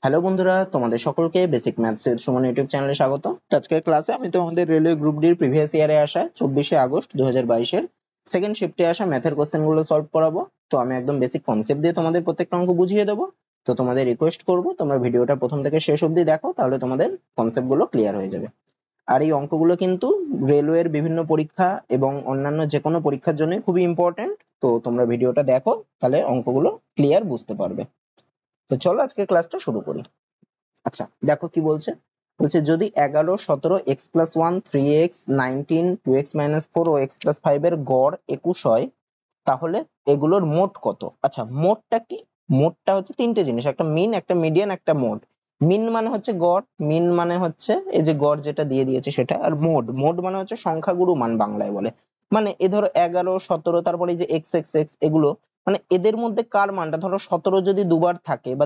Hello বন্ধুরা, তোমাদের সকলকে basic maths with Suman YouTube চ্যানেলে স্বাগত। তো আজকের ক্লাসে আমি তোমাদের রেলওয়ে গ্রুপ ডির প্রিভিয়াস ইয়ারে আসা 24শে আগস্ট 2022 এর সেকেন্ড শিফটে আসা ম্যাথের কোশ্চেন গুলো সলভ করাবো। তো আমি একদম বেসিক কনসেপ্ট দিয়ে তোমাদের প্রত্যেকটা অঙ্ক বুঝিয়ে দেবো। তো তোমাদের রিকোয়েস্ট করব তোমরা ভিডিওটা প্রথম থেকে শেষ অবধি দেখো, তাহলে তোমাদের কনসেপ্ট গুলো ক্লিয়ার হয়ে যাবে। আর এই অঙ্কগুলো কিন্তু রেলওয়ের বিভিন্ন পরীক্ষা এবং অন্যান্য যে কোনো পরীক্ষার জন্য খুবই ইম্পর্টেন্ট। তো তোমরা ভিডিওটা দেখো, তাহলে অঙ্কগুলো ক্লিয়ার বুঝতে পারবে। তো চলো আজকে ক্লাসটা শুরু করি। আচ্ছা, দেখো কি বলছে। বলছে যদি 11, 17, x+1, 3x, 19, 2x-4 ও x+5 এর গড় 21 হয়, তাহলে এগুলোর মোট কত? আচ্ছা, মোটটা কি? মোটটা হচ্ছে তিনটে জিনিস, একটা মিন, একটা মিডিয়ান, একটা মোড। মিন মানে হচ্ছে গড়, মিন মানে হচ্ছে এই যে গড় যেটা দিয়ে দিয়েছে সেটা, আর মোড, মোড মানে হচ্ছে সংখ্যাগুরু মান বাংলায় বলে। মানে এ ধরো 11, 17, তারপরে এই যে এক্স এক্স এক্স এগুলো, মানে এদের মধ্যে কার মানটা, ধরো 17 যদি দুবার থাকে বা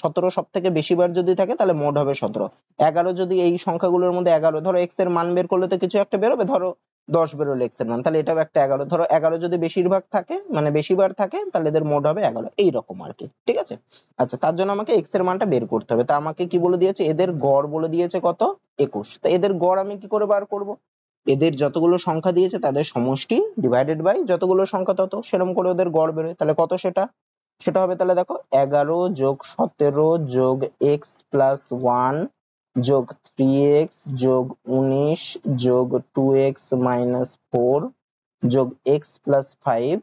17 সব থেকে বেশি বার যদি থাকে তাহলে মোড হবে 17। 11 যদি এই সংখ্যাগুলোর মধ্যে 11, ধরো এক্স এর মান বের করলে তো কিছু একটা বেরোবে, ধরো 10 বেরোলো এক্স এর মান, তাহলে এটাও একটা 11। ধরো 11 যদি বেশিরভাগ থাকে, মানে বেশিবার থাকে, তাহলে এদের মোড হবে 11, এইরকম আর কি। ঠিক আছে। আচ্ছা, তার জন্য আমাকে এক্স এর মানটা বের করতে হবে। তা আমাকে কি বলে দিয়েছে, এদের গড় বলে দিয়েছে কত, 21। তা এদের গড় আমি কি করে বার করব? এদের যতগুলো সংখ্যা দিয়েছে তাদের সমষ্টি ডিভাইডেড বাই যতগুলো সংখ্যা তত, সেরকম করে ওদের গড় বেরোয়। তাহলে কত সেটা? সেটা হবে, তাহলে দেখো 11 যোগ 17 যোগ এক্স প্লাস 1 যোগ 3x যোগ 19 যোগ 2x-4 যোগ x plus 5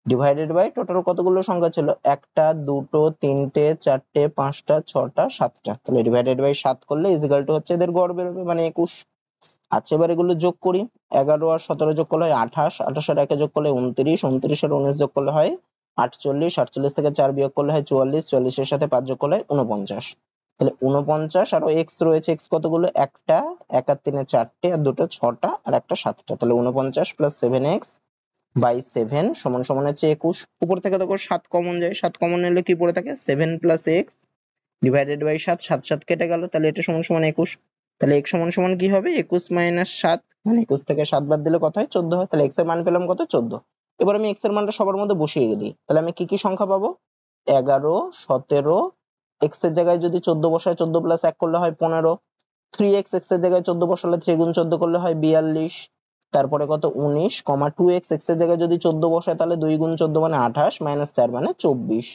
divided by total কতগুলো সংখ্যা ছিল, একটা, দুটো, তিনটে, চারটে, পাঁচটা, ছটা, সাতটা। তাহলে ডিভাইডেড বাই 7 করলে ইজিক্যাল টু হচ্ছে এদের গড় বেরোবে, মানে 21। আচ্ছা, এবার এগুলো যোগ করি। 11 আর 17 যোগ করলে হয় 28, 28 আর 1 যোগ করলে 29, 29 আর 19 যোগ করলে হয় 48, 48 থেকে 4 বিয়োগ করলে হয় 44, 44 এর সাথে 5 যোগ করলে হয় 49। তাহলে 49 আর এক্স রয়েছে, এক্স কতগুলো, একটা, এক আর তিনে চারটে, আর দুটো ছটা, আর একটা সাতটা। তাহলে 49 প্লাস 7x বাই 7 সমান সমান হচ্ছে 21। উপর থেকে দেখো 7 কমন যায়, 7 কমন নিলে কি পড়ে থাকে, 7 প্লাস এক্স ডিভাইডেড বাই 7, 7 7 কেটে গেল, তাহলে এটা সমান সমান 21। তাহলে x সমান সমান কি হবে, 21 মাইনাস 7, মানে 21 থেকে 7 বাদ দিলে কত হয়, 14 হয়। তাহলে x এর মান পেলাম কত, 14। এবার আমি x এর মানটা সবার মধ্যে বসিয়ে দিই, তাহলে আমি কি কি সংখ্যা পাবো, 11, 17, x এর জায়গায় যদি 14 বসায়, 14 প্লাস 1 করলে হয় 15, 3x x এর জায়গায় 14 বসালে 3 গুণ 14 করলে হয় 42, তারপরে কত 19, 2x x এর জায়গায় যদি 14 বসায় তাহলে 2 গুণ 14 মানে 28, মাইনাস 4 মানে 24,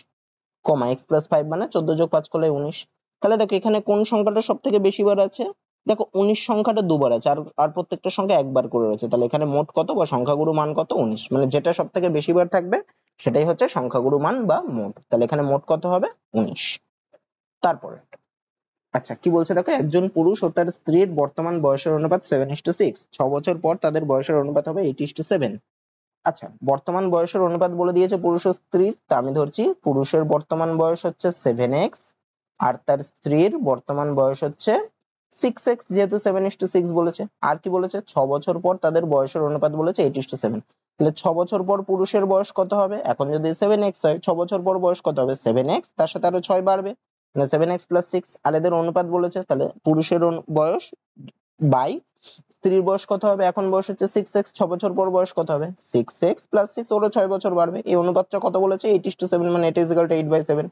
কমা x প্লাস 5 মানে 14 যোগ 5 করলে 19। তাহলে দেখো এখানে কোন সংখ্যাটা সব থেকে বেশি বার আছে, দেখো 19 সংখ্যাটা দুবার আছে, আর আর প্রত্যেকটা সংখ্যা একবার করে রয়েছে। তাহলে এখানে মোট কত বা সংখ্যাগুরু মান কত, 19। মানে যেটা সব থেকে বেশি বার থাকবে সেটাই হচ্ছে সংখ্যাগুরু মান বা মোট। তাহলে এখানে মোট কত হবে, 19। তারপরে আচ্ছা কি বলছে দেখো, একজন পুরুষ ও তার স্ত্রীর বর্তমান বয়সের অনুপাত 7:6, 6 বছর পর তাদের বয়সের অনুপাত হবে 8:7। আচ্ছা, বর্তমান বয়সের অনুপাত বলে দিয়েছে পুরুষ ও স্ত্রীর, তা আমি ধরছি পুরুষের বর্তমান বয়স হচ্ছে 7x আর তার স্ত্রীর বর্তমান বয়স হচ্ছে 6x, যেহেতু 7:6 বলেছে। আর কি বলেছে, 6 বছর পর তাদের বয়সের অনুপাত বলেছে 8:7। তাহলে 6 বছর পর পুরুষের বয়স কত হবে, এখন যদি 7x হয়, 6 বছর পর বয়স কত হবে, 7x, তার সাথে আরো 6 বাড়বে, মানে 7x প্লাস 6। আর এদের অনুপাত বলেছে, তাহলে পুরুষের বয়স বাই স্ত্রীর বয়স কত হবে, এখন বয়স হচ্ছে 6x, 6 বছর পর বয়স কত হবে, 6x প্লাস 6, ওরও 6 বছর বাড়বে। এই অনুপাতটা কত বলেছে, 8:7, মানে 8 = 8/7।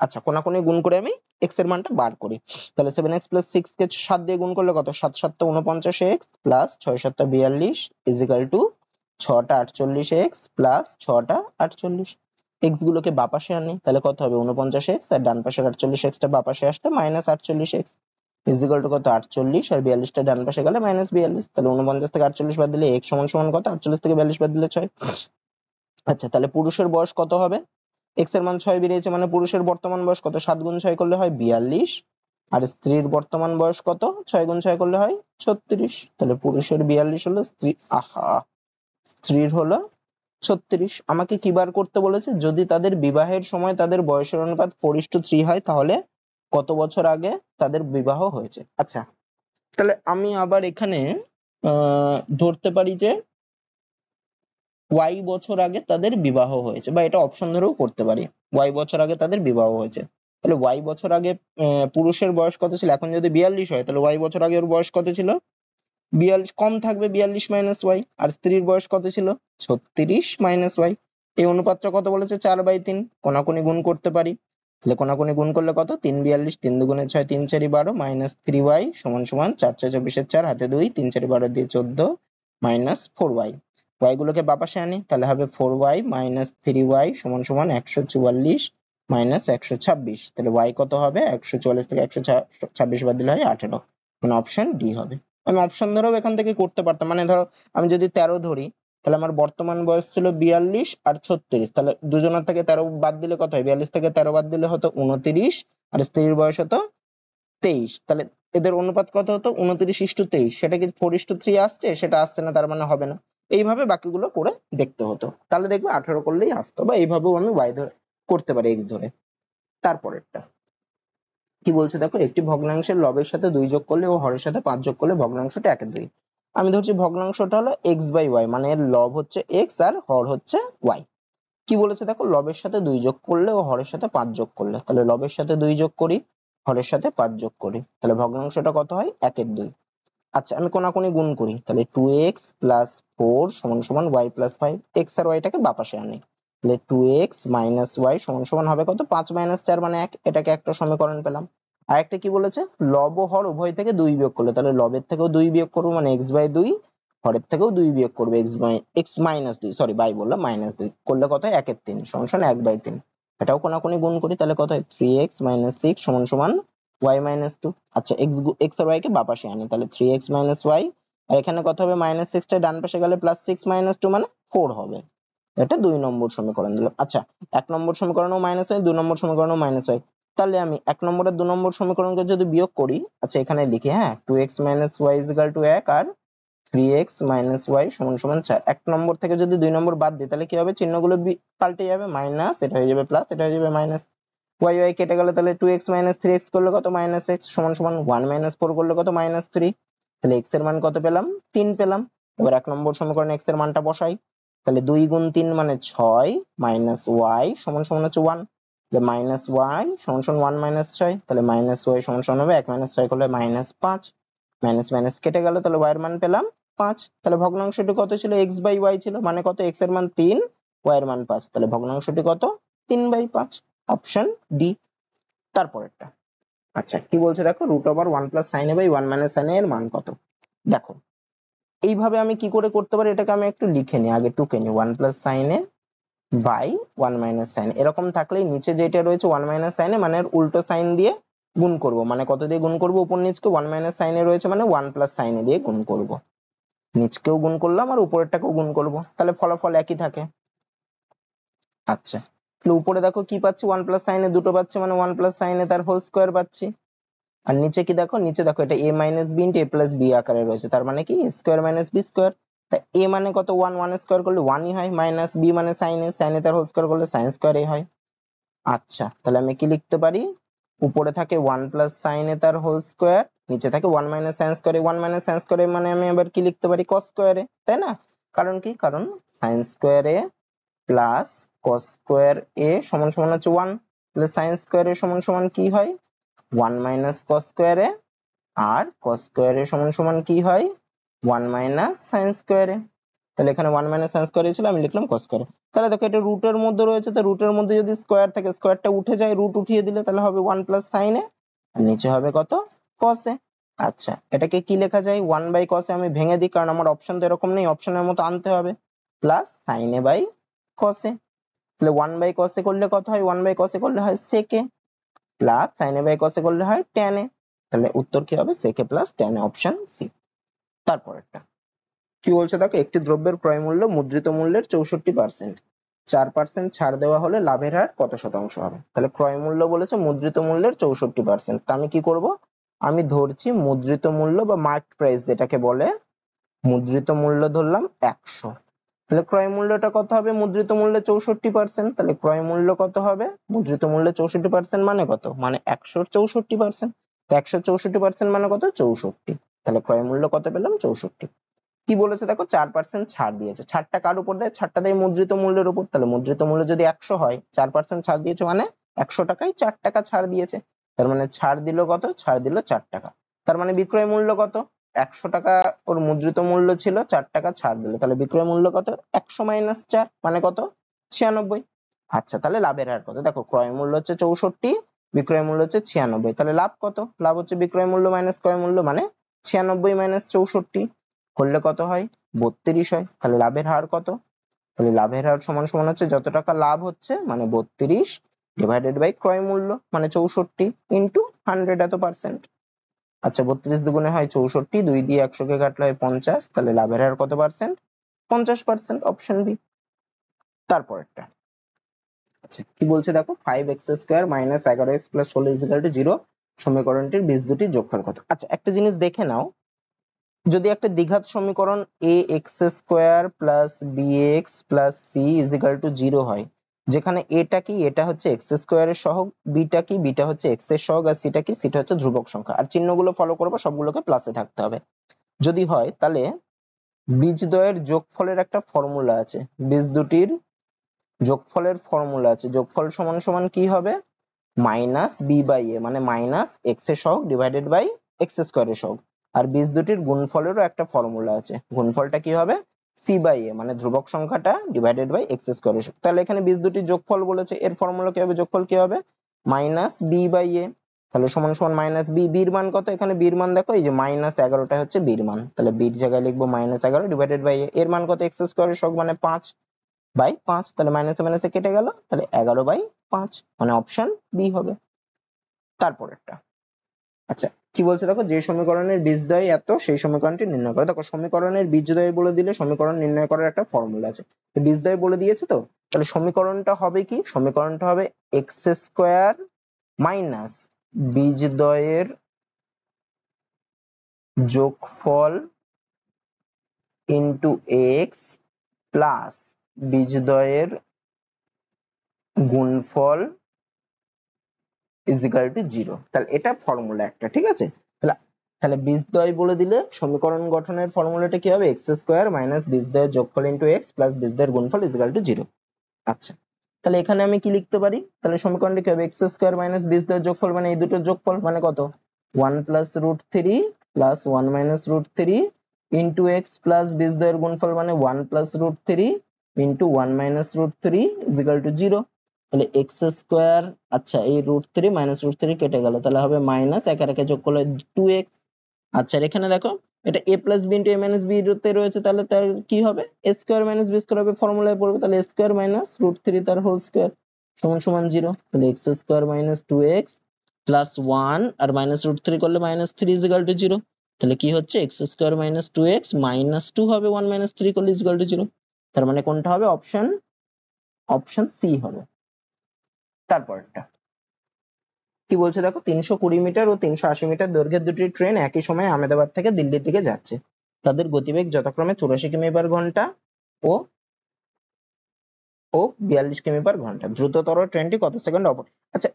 আচ্ছা, কোনাকুনি গুণ করে আমি x এর মানটা বার করি। তাহলে 7x প্লাস 6 কে 7 দিয়ে গুণ করলে কত, 7 7 49x প্লাস 6 7 42 6টা 48x প্লাস 6টা 48। x গুলোকে বাপাশে আনি, তাহলে কত হবে 49x, আর ডান পাশের 48x টা বাপাশে আসলে মাইনাস 48x কত 48, আর 42 টা ডান পাশে গেলে মাইনাস 42। তাহলে 49 থেকে 48 বাদ দিলে x সমান সমান কত, 48 থেকে 42 বাদ দিলে 6। আচ্ছা, তাহলে পুরুষের বয়স কত হবে, x এর মান 6 বেরিয়েছে, মানে পুরুষের বর্তমান বয়স কত, 7 গুণ 6 করলে হয় 42, আর স্ত্রীর বর্তমান বয়স কত, 6 গুণ 6 করলে হয় 36। তাহলে পুরুষের 42 হলো, স্ত্রীর হলো 36। আমাকে কি বার করতে বলেছে, যদি তাদের বিবাহের সময় তাদের বয়সের অনুপাত 4:3 হয়, তাহলে কত বছর আগে তাদের বিবাহ হয়েছে। আচ্ছা, তাহলে আমি আবার এখানে ধরতে পারি যে y বছর আগে তাদের বিবাহ হয়েছে, বা এটা অপশন ধরেও করতে পারি, y বছর আগে তাদের বিবাহ হয়েছে। তাহলে y বছর আগে পুরুষের বয়স কত ছিল, এখন যদি 42 হয়, তাহলে y বছর আগে ওর বয়স কত ছিল, 42 কম থাকবে, 42 মাইনাস y। আর স্ত্রীর বয়স কত ছিল, 36 মাইনাস y। এই অনুপাতটা কত বলেছে, 4/3, কোনাকুনি গুণ করতে পারি। তাহলে কোনাকুনি গুণ করলে কত 3 42 3 দুগুণে 6 3 4 12 মাইনাস 3y সমান সমান 4 4 24 4 হাতে 2 3 4 12 দিয়ে 14 মাইনাস 4y y গুলোকে বাপাশে আনি তাহলে হবে 4y মাইনাস 3y সমান সমান 144 মাইনাস 126 তাহলে y কত হবে 144 থেকে 126 বাদ দিলে হয় 18 মানে অপশন ডি হবে। আমি অপশন ধরেও এখান থেকে করতে পারতাম, মানে ধরো আমি যদি 13 ধরি তাহলে আমার বর্তমান বয়স ছিল 42 আর 36, তাহলে দুজনের থেকে 13 বাদ দিলে কত হয় 42 থেকে 13 বাদ দিলে হতো 29 আর স্ত্রীর বয়স হতো 23, তাহলে এদের অনুপাত কত হতো 29:23, সেটা কি 4:3 আসছে, সেটা আসছে না, তার মানে হবে না। এইভাবে বাকিগুলো করে দেখতে হতো, তাহলে দেখবে 18 করলেই আসতো, বা এইভাবেও আমি y ধরে করতে পারি x ধরে। তারপরেরটা কি বলছে দেখো, একটি ভগ্নাংশের লবের সাথে 2 যোগ করলে ও হরের সাথে 5 যোগ করলে ভগ্নাংশটা 1/2। আমি ধরছি ভগ্নাংশটা হলো x/y, মানে এর লব হচ্ছে x আর হর হচ্ছে y। কি বলেছে দেখো, লবের সাথে 2 যোগ করলে ও হরের সাথে 5 যোগ করলে, তাহলে লবের সাথে 2 যোগ করি, হরের সাথে 5 যোগ করি, তাহলে ভগ্নাংশটা কত হয় 1/2। আচ্ছা আমি কোনাকুনি গুণ করি, তাহলে 2x + 4 = y + 5, x আর y টাকে বাপাশে আনি, তাহলে 2x - y = হবে কত 5 - 4 মানে 1, এটাকে একটা সমীকরণ পেলাম। আর একটা কি বলেছে, লব ও হর উভয় থেকে 2 বিয়োগ করলে, তাহলে লবের থেকেও 2 বিয়োগ করব মানে x/2, হরের থেকেও 2 বিয়োগ করবে x-2, সরি বাই বললাম -2 করলে কত হয় 1/3 = 1/3। এটাও কোনাকুনি গুণ করি, তাহলে কত হয় 3x - 6 = y-2। আচ্ছা x আর y কে বাপাশে আনি, তাহলে 3x - y, আর এখানে কত হবে -6 টা ডান পাশে গেলে +6 - 2 মানে 4 হবে। এটা 2 নম্বর সমীকরণ দিলাম। আচ্ছা 1 নম্বর সমীকরণেও মাইনাস হয়, 2 নম্বর সমীকরণেও মাইনাস হয়, তাহলে আমি 1 নম্বর আর 2 নম্বর সমীকরণকে যদি বিয়োগ করি, আচ্ছা এখানে লিখি, হ্যাঁ 2x - y = 1 আর 3x - y = 4। 1 নম্বর থেকে যদি 2 নম্বর বাদ দিই তাহলে কি হবে, চিহ্নগুলো পাল্টে যাবে, মাইনাস এটা হয়ে যাবে প্লাস, এটা হয়ে যাবে মাইনাস, y কেটে গেলে তাহলে 2x - 3x করলে কত -x = 1 - 4 করলে কত -3, তাহলে x এর মান কত পেলাম 3 পেলাম। এবার 1 নম্বর সমীকরণে x এর মানটা বসাই, তাহলে 2 × 3 মানে 6 মাইনাস y হচ্ছে 1, তাহলে মাইনাস y = 1 - 6, তাহলে মাইনাস y = হবে 1 - 6 করলে -5, মাইনাস মাইনাস কেটে গেল, তাহলে y এর মান পেলাম 5। তাহলে ভগ্নাংশটি কত ছিল x/y ছিল, মানে কত x এর মান 3, y এর মান 5, তাহলে ভগ্নাংশটি কত 3/5, অপশন ডি। তারপরেরটা আচ্ছা কি বলছে দেখো, √1 + sin a/1 - sin a এর মান কত। দেখো এইভাবে আমি কি করে করতে পারি, এটাকে আমি একটু লিখে নিই, আগে টুকে নিই, 1 + sin a by 1 - sin a এরকম থাকলেই নিচে যেটা রয়েছে 1 - sin a মানে এর উল্টো সাইন দিয়ে গুণ করব, মানে কত দিয়ে গুণ করব, উপর নিচকে 1 - sin a রয়েছে মানে 1 + sin a দিয়ে গুণ করব, নিচকেও গুণ করলাম আর উপরেরটাকেও গুণ করব, তাহলে ফলাফল একই থাকে। আচ্ছা তাহলে উপরে দেখো কি পাচ্ছি, 1 + sin a দুটো পাচ্ছি, মানে 1 + sin a তার হোল স্কয়ার পাচ্ছি। আর নিচে কি দেখো, নিচে দেখো এটা a - b * a + b আকারে রয়েছে, তার মানে কি স্কয়ার - b স্কয়ার, তা a মানে কত 1, 1 স্কয়ার করলে 1 ই হয়, মাইনাস b মানে sin a তার হোল স্কয়ার করলে sin স্কয়ার a হয়। আচ্ছা তাহলে আমি কি লিখতে পারি, উপরে থাকে 1 + sin a তার হোল স্কয়ার, নিচে থাকে 1 - sin square a, 1 - sin square a মানে আমি আবার কি লিখতে পারি cos স্কয়ার a, তাই না, কারণ কি, কারণ sin square a plus cos square a = হচ্ছে 1, তাহলে sin স্কয়ার a = কি হয় 1 - cos স্কয়ার a, আর cos স্কয়ার a = কি হয় 1 - sin স্কয়ার a, তাহলে এখানে 1 - sin স্কয়ার a ছিল, আমি লিখলাম cos স্কয়ার a। তাহলে দেখো এটা রুটের মধ্যে রয়েছে, তো রুটের মধ্যে যদি স্কয়ার থাকে, স্কয়ারটা উঠে যায়, রুট উঠিয়ে দিলে তাহলে হবে 1 + sin a, আর নিচে হবে কত cos a। আচ্ছা এটাকে কি লেখা যায় 1/cos a, আমি ভেঙে দিই কারণ আমার অপশন তো এরকম নেই, অপশনের মতো আনতে হবে, প্লাস sin a/cos a, তাহলে 1/cos a করলে কত হয়, 1/cos a করলে হয় sec a, plus sin a/cos a করলে হয় tan a, তাহলে উত্তর কি হবে sec a + tan a, option C. তারপরেরটা কি বলছে দেখো, একটি দ্রব্যের ক্রয় মূল্য মুদ্রিত মূল্যের 64%, 4% ছাড় দেওয়া হলে লাভের হার কত শতাংশ হবে। তাহলে ক্রয় মূল্য বলেছে মুদ্রিত মূল্যের 64%, তা আমি কি করব, আমি ধরছি মুদ্রিত মূল্য বা মার্কেট প্রাইস যেটাকে বলে, মুদ্রিত মূল্য ধরলাম 100, তাহলে ক্রয় মূল্যটা কত হবে, মুদ্রিত মূল্যের 64%, তাহলে ক্রয় মূল্য কত হবে, মুদ্রিত মূল্যের 64% মানে কত, মানে 100 এর 64%, 100 64% মানে কত 64, তাহলে ক্রয় মূল্য কত পেলাম 64। কি বলেছে দেখো 4% ছাড় দিয়েছে, ছাড়টা কার উপর দেয়, ছাড়টা দেয় মুদ্রিত মূল্যের উপর, তাহলে মুদ্রিত মূল্য যদি 100 হয় 4% ছাড় দিয়েছে মানে 100 টাকায় 4 টাকা ছাড় দিয়েছে, তার মানে ছাড় দিল কত, ছাড় দিল 4 টাকা, তার মানে বিক্রয় মূল্য কত, 100 টাকা ওর মুদ্রিত মূল্য ছিল, 4 টাকা ছাড় দিল, তাহলে বিক্রয় মূল্য কত 100 - 4 মানে কত 96। আচ্ছা, তাহলে লাভের হার কত? দেখো ক্রয় মূল্য হচ্ছে 64, বিক্রয় মূল্য হচ্ছে 96, তাহলে লাভ কত? লাভ হচ্ছে বিক্রয় মূল্য মাইনাস ক্রয় মূল্য, মানে 96 মাইনাস 64 করলে কত হয়? 32 হয়। তাহলে লাভের হার কত? তাহলে লাভের হার সমান সমান হচ্ছে যত টাকা লাভ হচ্ছে মানে 32 ডিভাইডেড বাই ক্রয় মূল্য মানে 64 ইন্টু 100 এত পার্সেন্ট। আচ্ছা, 32 দুগুণে হয় 64, 2 দিয়ে 100 কে কাটলে হয় 50, তাহলে লাভের হার কত পার্সেন্ট? 50%, option B. তারপরেরটা, আচ্ছা কি বলছে দেখো, 5x² minus 11x plus 16 is equal to 0 সমীকরণটির বীজ দুটির যোগফল কত? আচ্ছা একটা জিনিস দেখে নাও, যদি একটা দ্বিঘাত সমীকরণ ax² plus bx plus c is equal to 0 হয়, যেখানে এটা কি, এটা হচ্ছে x² এর সহগ, বিটা কি, বিটা হচ্ছে x এর সহগ, আর সিটা কি, সিটা হচ্ছে ধ্রুবক সংখ্যা, আর চিহ্নগুলো ফলো করবো, সবগুলোকে প্লাসে থাকতে হবে। যদি হয় তাহলে বীজদ্বয়ের যোগফলের একটা ফর্মুলা আছে, বীজ দুটির যোগফলের ফর্মুলা আছে, যোগফল সমান সমান কি হবে? মাইনাস বি বাই এ, মানে মাইনাস এক্স এর সহগ ডিভাইডেড বাই x² এর সহগ। আর বীজ দুটির গুণফলেরও একটা ফর্মুলা আছে, গুণফলটা কি হবে? সি বাই এ, মানে ধ্রুবক সংখ্যাটা ডিভাইডেড বাই x² এর সহগ। তাহলে এখানে বীজ দুটির যোগফল বলেছে, এর ফর্মুলা কি হবে? যোগফল কি হবে? মাইনাস বি বাই এ, তাহলে সমান সমান মাইনাস বি, বির মান কত? এখানে বির মান দেখো, এই যে মাইনাস 11টা হচ্ছে বির মান, তাহলে বির জায়গায় লিখবো মাইনাস 11 ডিভাইডেড বাই এ, এর মান কত? x² এর সহগ মানে 5 বাই 5, তাহলে মাইনাসে মাইনাসে কেটে গেল, তাহলে 11/5, মানে অপশন বি হবে। তারপরেরটা, আচ্ছা কি বলছে দেখো, যে সমীকরণের বীজদ্বয় এত সেই সমীকরণটি নির্ণয় করে। দেখো সমীকরণের বীজদ্বয় বলে দিলে সমীকরণ নির্ণয় করার একটা ফর্মুলা আছে, তো বীজদ্বয় বলে দিয়েছে, তো তাহলে সমীকরণটা হবে কি? সমীকরণটা হবে x² মাইনাস বীজদ্বয়ের যোগফল ইন্টু এক্স প্লাস বীজদ্বয়ের গুণফল ইজিক্যাল টু 0। তাহলে এটা ফর্মুলা একটা, ঠিক আছে? তাহলে তাহলে বীজদ্বয় বলে দিলে সমীকরণ গঠনের ফর্মুলাটা কি হবে? x² মাইনাস বীজদ্বয়ের যোগফল ইনটু x প্লাস বীজদ্বয়ের গুণফল ইজিক্যাল টু 0। আচ্ছা, তাহলে এখানে আমি কি লিখতে পারি? তাহলে সমীকরণটা কি হবে? x² মাইনাস বীজদ্বয়ের যোগফল মানে এই দুটোর যোগফল, মানে কত? 1 plus √3 plus 1 minus √3 into x plus বীজদ্বয়ের গুণফল মানে 1 plus √3 into 1 minus √3 equal to 0। তাহলে x², আচ্ছা এই √3 মাইনাস √3 কেটে গেল, তাহলে হবে মাইনাস, একে একে যোগ করলে 2x। আচ্ছা আর এখানে দেখো এটা a plus b into a minus b তে রয়েছে, তাহলে তার কি হবে? a² মাইনাস b² হবে, ফর্মুলায় পড়বে, তাহলে a² মাইনাস √3 তার হোল স্কয়ার সমান সমান 0। তাহলে x² মাইনাস 2x প্লাস 1 আর মাইনাস √3 করলে মাইনাস 3 ইজিক্যাল টু 0। তাহলে কি হচ্ছে? x² মাইনাস 2x মাইনাস 2 হবে, 1 মাইনাস 3 করলে ইজিক্যাল টু 0। তার মানে কোনটা হবে? অপশন সি হবে। তারপরটা কি বলছে দেখো, 320 মিটার ও 380 মিটার দৈর্ঘ্যের দুটি ট্রেন একই সময়ে আহমেদাবাদ থেকে দিল্লির দিকে যাচ্ছে, তাদের গতিবেগ যথাক্রমে 84 কিমি পার ঘন্টা ও ও 42 কিমি পার ঘন্টা। দ্রুততর ট্রেনটি কত সেকেন্ড আচ্ছা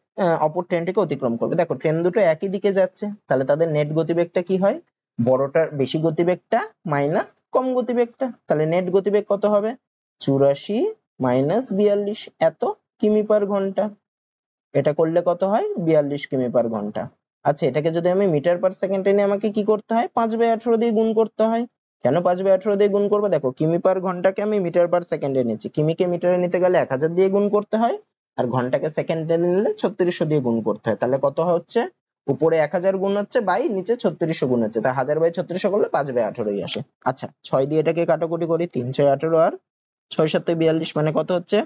অপর ট্রেনটিকে অতিক্রম করবে? দেখো ট্রেন দুটো একই দিকে যাচ্ছে, তাহলে তাদের নেট গতিবেগটা কি হয়? বড়টার বেশি গতিবেগটা মাইনাস কম গতিবেগটা, তাহলে নেট গতিবেগ কত হবে? 84 মাইনাস 42 এত কিমি পার ঘন্টা। এটা করলে কত হয়? 42 কিমি পার ঘন্টা। আচ্ছা এটাকে যদি আমি মিটার পার সেকেন্ডে নিয়ে আমাকে কি করতে হয়? 5/18 দিয়ে গুণ করতে হয়। কেন 5/18 দিয়ে গুণ করবো? দেখো কিমি পার ঘন্টাকে আমি মিটার পার সেকেন্ডে নিচ্ছি, কিমিকে মিটারে নিতে গেলে 1000 দিয়ে গুণ করতে হয়, আর ঘন্টাকে সেকেন্ডে নিলে 3600 দিয়ে গুণ করতে হয়। তাহলে কত হচ্ছে? উপরে 1000 গুণ হচ্ছে বাই নিচে 3600 গুণ হচ্ছে, তা 1000/3600 করলে 5/18 আসে। আচ্ছা 6 দিয়ে এটাকে কাটাকুটি করি, 3/18 আর 6/7 42, মানে কত হচ্ছে?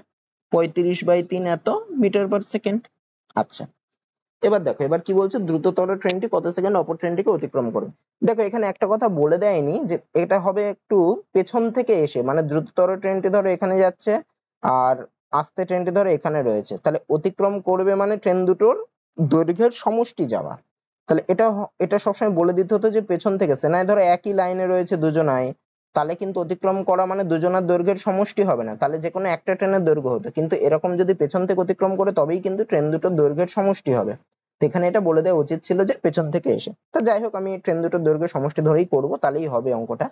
35/3 এত মিটার পার সেকেন্ড। আচ্ছা এবার দেখো, এবার কি বলছে? দ্রুততর ট্রেনটি কত সেকেন্ড অপর ট্রেনটিকে অতিক্রম করবে? দেখো এখানে একটা কথা বলে দেয়নি যে এটা হবে একটু পেছন থেকে এসে, মানে দ্রুততর ট্রেনটি ধরো এখানে যাচ্ছে আর আস্তে ট্রেনটি ধরো এখানে রয়েছে, তাহলে অতিক্রম করবে মানে ট্রেন দুটোর দৈর্ঘ্যের সমষ্টি যাওয়া। তাহলে এটা সবসময় বলে দিতে হতো যে পেছন থেকে, সেনায় ধরো একই লাইনে রয়েছে দুজনাই, তাহলে কিন্তু অতিক্রম করা মানে দুজনার দৈর্ঘ্যের সমষ্টি হবে না, তাহলে যে কোনো একটা ট্রেনের দৈর্ঘ্য হতো, কিন্তু এরকম যদি পেছন থেকে অতিক্রম করে তবেই কিন্তু ট্রেন দুটোর দৈর্ঘ্যের সমষ্টি হবে। এখানে এটা বলে দেওয়া উচিত ছিল যে পেছন থেকে এসে। তো যাই হোক, আমি ট্রেন দুটোর দৈর্ঘ্যের সমষ্টি ধরেই করব, তাহলেই হবে অঙ্কটা।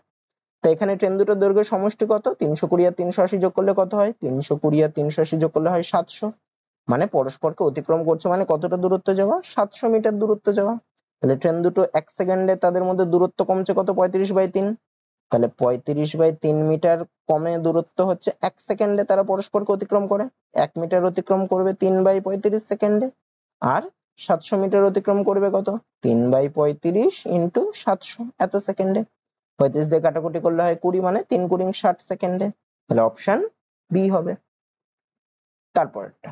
তো এখানে ট্রেন দুটোর দৈর্ঘ্যের সমষ্টি কত? 320 আর 380 যোগ করলে কত হয়? 320 আর 380 যোগ করলে হয় 700, মানে পরস্পরকে অতিক্রম করছে মানে কতটা দূরত্ব যাওয়া? 700 মিটার দূরত্ব যাওয়া। তাহলে ট্রেন দুটো এক সেকেন্ডে তাদের মধ্যে দূরত্ব কমছে কত? 35/3। তাহলে 35/3 মিটার কমে দূরত্ব হচ্ছে 1 সেকেন্ডে তারা পরস্পরকে অতিক্রম করে। 1 মিটার অতিক্রম করবে 3/35 সেকেন্ডে, আর 700 মিটার অতিক্রম করবে কত? 3/35 ইন্টু 700 এত সেকেন্ডে। 35 দিয়ে কাটাকুটি করলে হয় 20, মানে 3 × 60 সেকেন্ডে। তাহলে অপশন বি হবে। তারপরটা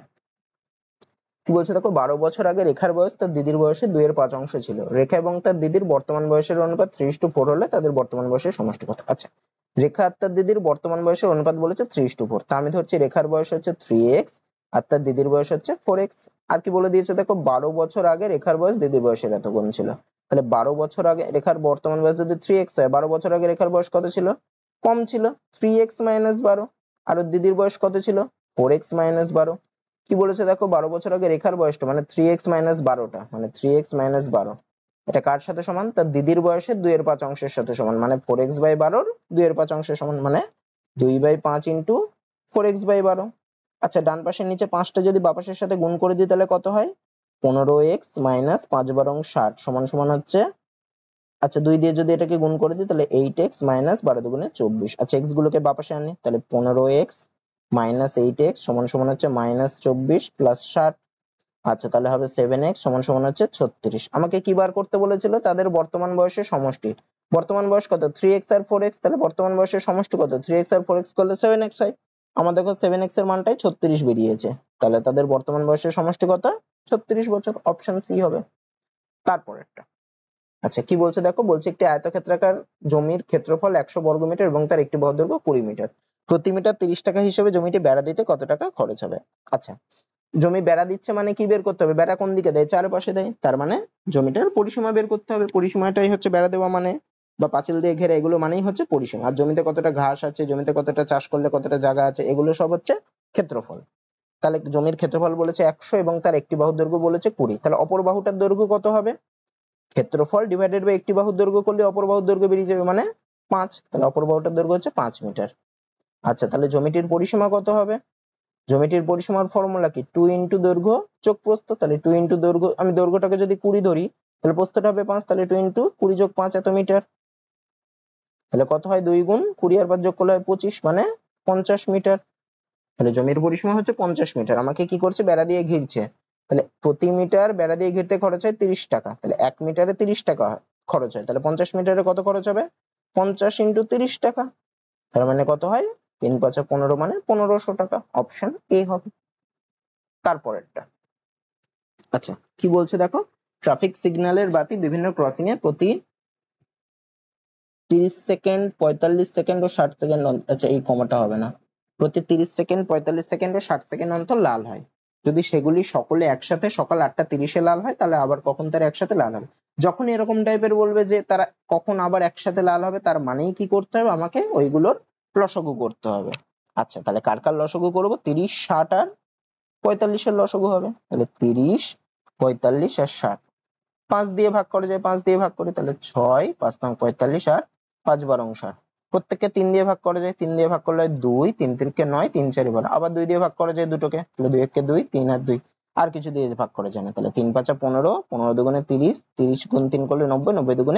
কি বলছে দেখো, 12 বছর আগে রেখার বয়স তার দিদির বয়সে 2/5 ছিল। রেখা এবং তার দিদির বর্তমান বয়সের অনুপাত 3:4 হলে তাদের বর্তমান বয়সের সমষ্টি কত? আচ্ছা, রেখা আর তার দিদির বর্তমান বয়সের অনুপাত বলেছে 3:4, তা আমি ধরছি রেখার বয়স হচ্ছে 3x আর তার দিদির বয়স হচ্ছে 4x। আর কি বলে দিয়েছে দেখো, 12 বছর আগে রেখার বয়স দিদির বয়সের এত গুণ ছিল। তাহলে 12 বছর আগে রেখার বর্তমান বয়স যদি 3x হয়, 12 বছর আগে রেখার বয়স কত ছিল? কম ছিল, 3x - 12। আর ওর দিদির বয়স কত ছিল? 4x - 12। কি বলেছে দেখো, 12 বছর আগে রেখার বয়সটা মানে 3x - 12টা, মানে 3x - 12 এটা কার সাথে সমান? তার দিদির বয়সের 2/5 সাথে সমান, মানে 4x/12 2/5 সমান, মানে 2/5 ইন্টু 4x/12। আচ্ছা, ডান পাশের নিচে 5টা যদি বাঁ পাশের সাথে গুণ করে দিই তাহলে কত হয়? 15x - 5 * 60 সমান সমান হচ্ছে, আচ্ছা 2 দিয়ে যদি এটাকে গুণ করে দিই তাহলে 8x - 12 × 24। আচ্ছা, x গুলোকে বাঁ পাশে আনি, তাহলে 15x - 8x সমান সমান হচ্ছে -24 + 60। আচ্ছা, তাহলে হবে 7x সমান সমান হচ্ছে 36। আমাকে কি বার করতে বলেছিল? তাদের বর্তমান বয়সের সমষ্টি। বর্তমান বয়স কত? 3x আর 4x, তাহলে বর্তমান বয়সের সমষ্টি কত? 3x আর 4x করলে 7x হয়। আমার দেখো 7x এর মানটাই 36 বেরিয়েছে, তাহলে তাদের বর্তমান বয়সের সমষ্টি কত? 36 বছর। অপশন সি হবে। তারপরেরটা আচ্ছা কি বলছে দেখো, বলছে একটি আয়তক্ষেত্রাকার জমির ক্ষেত্রফল 100 বর্গমিটার এবং তার একটি বাহুর দৈর্ঘ্য 20 মিটার। প্রতি মিটার 30 টাকা হিসেবে জমিটি বেড়া দিতে কত টাকা খরচ হবে? আচ্ছা, জমি বেড়া দিচ্ছে মানে কি বের করতে হবে? বেড়া কোন দিকে দেয়? চারপাশে দেয়, তার মানে জমিটার পরিসীমা বের করতে হবে। পরিসীমাটাই হচ্ছে বেড়া দেওয়া মানে, বা পাঁচিল দিয়ে ঘেরা, এগুলো মানেই হচ্ছে পরিসীমা। আর জমিতে কতটা ঘাস আছে, জমিতে কতটা চাষ করলে কতটা জায়গা আছে, এগুলো সব হচ্ছে ক্ষেত্রফল। তাহলে জমির ক্ষেত্রফল বলেছে 100 এবং তার একটি বাহুর দৈর্ঘ্য বলেছে 20, তাহলে অপর বাহুটার দৈর্ঘ্য কত হবে? ক্ষেত্রফল ডিভাইডেড বাই একটি বাহুর দৈর্ঘ্য করলে অপর বাহুর দৈর্ঘ্য বেরিয়ে যাবে, মানে 5। তাহলে অপর বাহুটার দৈর্ঘ্য হচ্ছে 5 মিটার। আচ্ছা, তাহলে জমিটির পরিসীমা কত হবে? জমিটির পরিসীমার ফর্মুলা কি? 2 ইন্টু দৈর্ঘ্য যোগ প্রস্থ। তাহলে 2 ইন্টু দৈর্ঘ্য, আমি দৈর্ঘ্যটাকে যদি 20 ধরি তাহলে প্রস্থটা হবে 5, তাহলে 2 ইন্টু 20 যোগ 5 এত মিটার। তাহলে কত হয়? 2 গুণ 20 আর 5 যোগ করলে হয় 25, মানে 50 মিটার। তাহলে জমির পরিসীমা হচ্ছে 50 মিটার। আমাকে কি করছে? বেড়া দিয়ে ঘিরছে। তাহলে প্রতি মিটার বেড়া দিয়ে ঘিরতে খরচ হয় 30 টাকা, তাহলে 1 মিটারে 30 টাকা খরচ হয়, তাহলে 50 মিটারে কত খরচ হবে? 50 ইন্টু 30 টাকা। তার মানে কত হয়? 3 × 5 = 15, মানে 1500 টাকা। অপশন এ হবে। তারপরেরটা আচ্ছা কি বলছে দেখো, ট্রাফিক সিগন্যালের বাতি বিভিন্ন ক্রসিং এ প্রতি 30 সেকেন্ড, 45 সেকেন্ড ও 60 সেকেন্ড, আচ্ছা এই কমাটা হবে না, প্রতি 30 সেকেন্ড, 45 সেকেন্ড ও 60 সেকেন্ড অন্তর লাল হয়। যদি সেগুলি সকলে একসাথে সকাল 8:30-এ লাল হয়, তাহলে আবার কখন তারা একসাথে লাল হবে? যখন এরকম টাইপের বলবে যে তারা কখন আবার একসাথে লাল হবে, তার মানেই কি করতে হবে? আমাকে ওইগুলোর লসাগু করতে হবে। আচ্ছা, তাহলে কার কার লসাগু করবো? 30, 60 আর 45 এর লসাগু হবে। তাহলে 30, 45 আর 60 5 দিয়ে ভাগ করা যায়, 5 দিয়ে ভাগ করি তাহলে 6, 5 × 45 আর 5 × 12 60। প্রত্যেককে 3 দিয়ে ভাগ করা যায়, 3 দিয়ে ভাগ করলে 2, 3 × 3 = 9, 3 × 4 = 12। আবার 2 দিয়ে ভাগ করা যায় দুটোকে, তাহলে 2 × 1 = 2, 3 আর 2 আর কিছু দিয়ে ভাগ করা যায় না, তাহলে 3 × 5 = 15, 15 × 2 = 30, 30 × 3 করলে 90, 90 × 2 =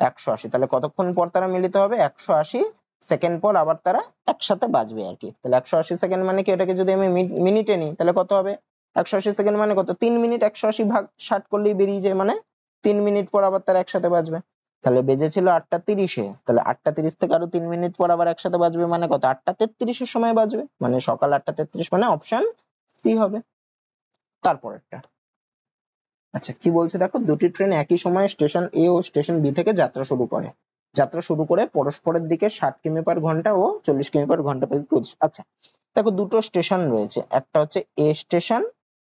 180। তাহলে কতক্ষণ পর তারা মিলিত হবে? 180 সেকেন্ড পর আবার তারা একসাথে বাজবে আর কি। তাহলে 180 সেকেন্ড মানে কি? এটাকে যদি আমি মিনিটে নিই তাহলে কত হবে? 180 সেকেন্ড মানে কত? 3 মিনিট। 180 ভাগ 60 করলেই বেরিয়ে যায়, মানে 3 মিনিট পর আবার তারা একসাথে বাজবে। তাহলে বেজেছিল 8:30-এ, তাহলে 8:30 থেকে আরো 3 মিনিট পর আবার একসাথে বাজবে, মানে কত? 8:33-এর সময় বাজবে, মানে সকাল 8:33, মানে অপশন সি হবে। তারপরেরটা আচ্ছা কি বলছে দেখো, দুটি ট্রেন একই সময়ে স্টেশন এ ও স্টেশন বি থেকে যাত্রা শুরু করে। যাত্রা শুরু করে পরস্পরের দিকে 60 কিমি/ঘন্টা ও 40 কিমি/ঘন্টা বেগে ঘুরছে। আচ্ছা দেখো, দুটো স্টেশন রয়েছে, একটা হচ্ছে এ স্টেশন,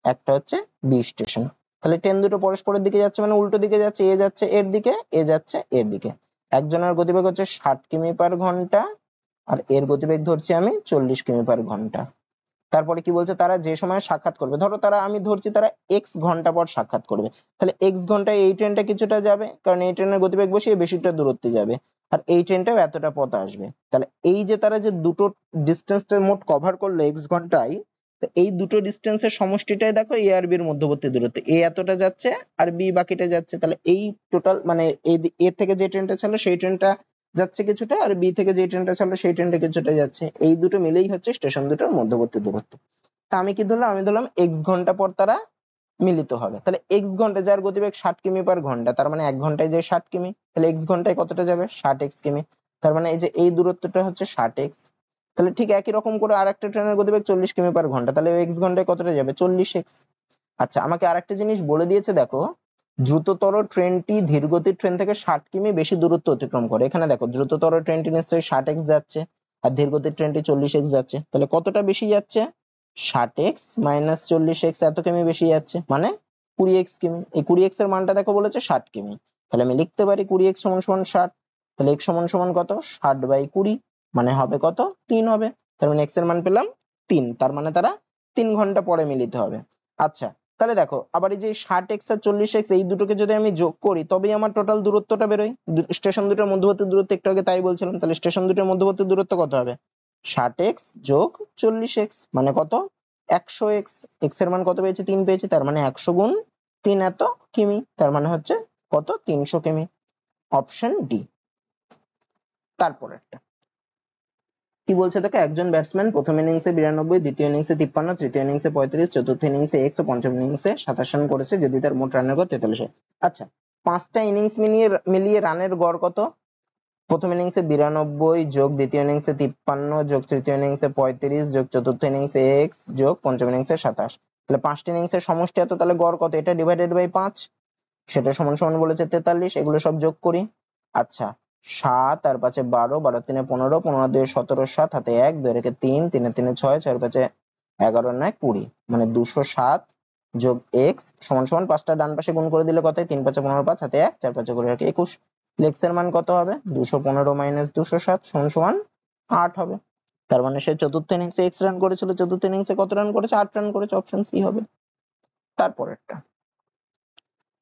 একটা হচ্ছে বি স্টেশন। তাহলে ট্রেন দুটো পরস্পরের দিকে যাচ্ছে, মানে উল্টো দিকে যাচ্ছে, এ যাচ্ছে এর দিকে, এ যাচ্ছে এর দিকে। একজনের গতিবেগ হচ্ছে 60 কিমি/ঘন্টা আর এর গতিবেগ ধরছি আমি 40 কিমি/ঘন্টা। তারপরে কি বলছে, তারা যে সময় সাক্ষাৎ করবে, ধরো তারা, আমি ধরছি তারা এক্স ঘন্টা পর সাক্ষাৎ করবে, তাহলে এক্স ঘন্টায় এই ট্রেনটা কিছুটা যাবে, কারণ এই ট্রেনের গতিবেগ বসিয়ে বেশিটা দূরত্বে যাবে, আর এই ট্রেনটাও এতটা পথ আসবে। তাহলে এই যে তারা যে দুটো ডিস্টেন্সটা মোট কভার করলো এক্স ঘন্টায়, তো এই দুটো ডিস্টেন্সের সমষ্টিটাই দেখো এ আর বি এর মধ্যবর্তী দূরত্ব, এ এতটা যাচ্ছে আর বি বাকিটা যাচ্ছে। তাহলে এই টোটাল মানে এ থেকে যে ট্রেনটা ছিল সেই ট্রেনটা যাচ্ছে কিছুটা, আর বি থেকে যে ট্রেনটা ছাড়লো সেই ট্রেনটা কিছুটা যাচ্ছে, এই দুটো মিলেই হচ্ছে স্টেশন দুটোর মধ্যবর্তী দূরত্ব। তা আমি কি ধরলাম, আমি ধরলাম এক্স ঘন্টা পর তারা মিলিত হবে। তাহলে এক্স ঘন্টা, যার গতিবেগ 60 কিমি পার ঘন্টা, তার মানে 1 ঘন্টায় যে 60 কিমি, তাহলে এক্স ঘন্টায় কতটা যাবে, 60 এক্স কিমি। তার মানে এই যে এই দূরত্বটা হচ্ছে 60 এক্স। তাহলে ঠিক একই রকম করে আরেকটা ট্রেনের গতিবেগ 40 কিমি পার ঘন্টা, তাহলে এক্স ঘন্টায় কতটা যাবে, 40 এক্স। আচ্ছা, আমাকে আরেকটা জিনিস বলে দিয়েছে, দেখো দ্রুততর ট্রেনটি ধীরগতির ট্রেন থেকে 60 কিমি বেশি দূরত্ব অতিক্রম করে। এখানে দেখো দ্রুততর ট্রেনটি নিশ্চয়ই 60 এক্স যাচ্ছে, আর ধীরগতির ট্রেনটি 40 এক্স যাচ্ছে, তাহলে কতটা বেশি যাচ্ছে, 60 এক্স মাইনাস 40 এক্স, এত কিমি বেশি যাচ্ছে, মানে 20 এক্স কিমি। এই 20 এক্স এর মানটা দেখো বলেছে 60 কিমি, তাহলে আমি লিখতে পারি 20 এক্স সমান সমান 60। তাহলে এক্স সমান সমান কত, 60/20, মানে হবে কত, 3 হবে। তার মানে এক্স এর মান পেলাম 3, তার মানে তারা 3 ঘন্টা পরে মিলিত হবে। আচ্ছা, তাহলে দেখো আবার এই যে 60 এক্স আর 40 এক্স এই দুটোকে যদি আমি যোগ করি তবেই আমার টোটাল দূরত্বটা বেরোয়। স্টেশন দুটোর মধ্যবর্তী দূরত্ব একটু আগে তাই বলছিলাম, তাহলে স্টেশন দুটোর মধ্যবর্তী দূরত্ব কত হবে, 60 এক্স যোগ 40 এক্স মানে কত, 100 এক্স। এক্স এর মান কত পেয়েছি, 3 পেয়েছি, তার মানে 100 গুণ 3 এত কিমি, তার মানে হচ্ছে কত, 300 কিমি। Option D. তারপর একটা কি বলছে দেখো, একজন ব্যাটসম্যান প্রথম ইনিংসে 92, দ্বিতীয় ইনিংসে 53, তৃতীয় ইনিংসে 35, চতুর্থ ইনিংসে x ও পঞ্চম ইনিংসে 27 রান করেছে, যদি তার মোট রানের গড় 43 হয়। আচ্ছা, 5টা ইনিংস মিলিয়ে রানের গড় কত, প্রথম ইনিংসে 92 যোগ দ্বিতীয় ইনিংসে 53 যোগ তৃতীয় ইনিংসে 35 যোগ চতুর্থ ইনিংসে x যোগ পঞ্চম ইনিংসে 27, তাহলে 5টি ইনিংসের সমষ্টি এত, তাহলে গড় কত, এটা ডিভাইডেড বাই 5, সেটা সমান সমান বলেছে 43, এগুলো সব যোগ করি। আচ্ছা, 7 আর 5 এ 12, 12 3 এ 15, 15 2 17, 7 হাতে 1, 2 রেখে 3, 3 3 এ 6, 6 5 এ 11, 9 20, মানে 207 যোগ x সমান সমান 5টা ডান পাশে গুণ করে দিলে কত হয়, 3 5 এ 15, 5 হাতে 1, 4 5 করে রাখে 21, x এর মান কত হবে, 215 মাইনাস 207 সমান সমান 8 হবে। তার মানে সে চতুর্থ ইনিংসে x রান করেছিল, চতুর্থ ইনিংসে কত রান করেছে, 8 রান করেছে, অপশন সি হবে। তারপরেরটা